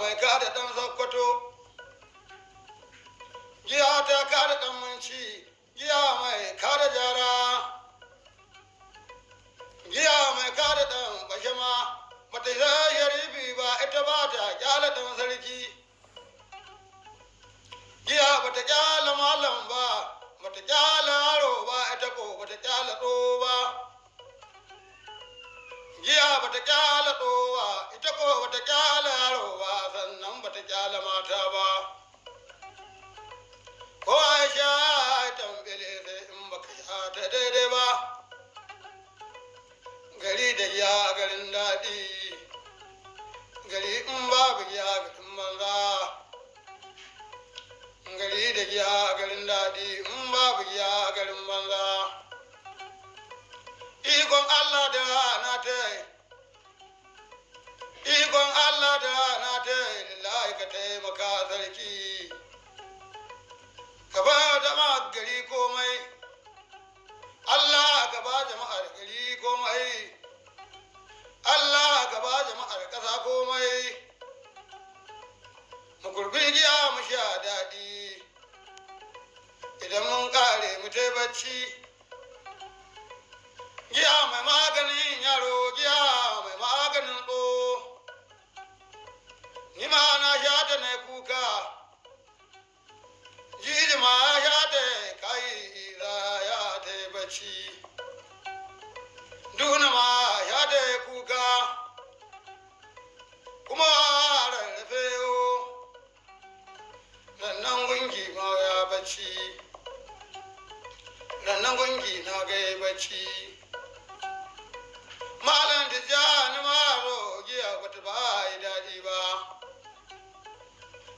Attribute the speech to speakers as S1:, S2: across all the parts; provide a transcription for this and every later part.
S1: mai kada ɗan Sokoto, giya ta kada ɗan Manci, giya mai kada Jara, giya mai kada ɗan Bashama, bata sai Sharifi ba ita ba ta kyala ɗan Sarki. Giya bata kyala malam ba, bata kyala yaro ba, ita ko bata kyala ɗo ba. Giya bata kyala ɗo ba, ita ko bata kyala yaro ba, sannan bata kyala mata ba. Ko Aisha ya tambele sai in baka sha ta daidai ba. Gari da giya garin daɗi, gari in babu giya garin banza. Gari da giya garin daɗi in babu giya garin banza. Ikon Allah da rana ta yi, ikon Allah da rana ta yi, lillahi ka taimaka sarki. Ka ba jama'ar gari komai, Allah ka ba jama'ar gari komai, Allah ka ba jama'ar ƙasa komai. Mu kurbi giya mu sha daɗi, idan mun ƙare mu tai bacci. Giya mai maganin yaro, giya mai maganin ɗo, ni ma na sha ta na kuka, jiji ma ya sha ta kai za ya ta bacci. Duna ma ya ta kuka, kuma rarrafe yo, nan gungi ma ya bacci, nan gungi na ga bacci. Malam Tijjani Maro giya bata ba yi daɗi ba.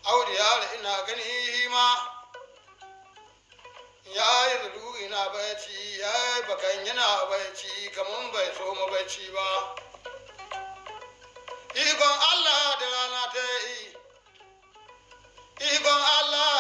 S1: Audu yaro ina gani ma, ya yi zulu ina bacci, ya yi bakan yana bacci kaman bai so mu bacci ba. Ikon Allah da rana ta yi, ikon Allah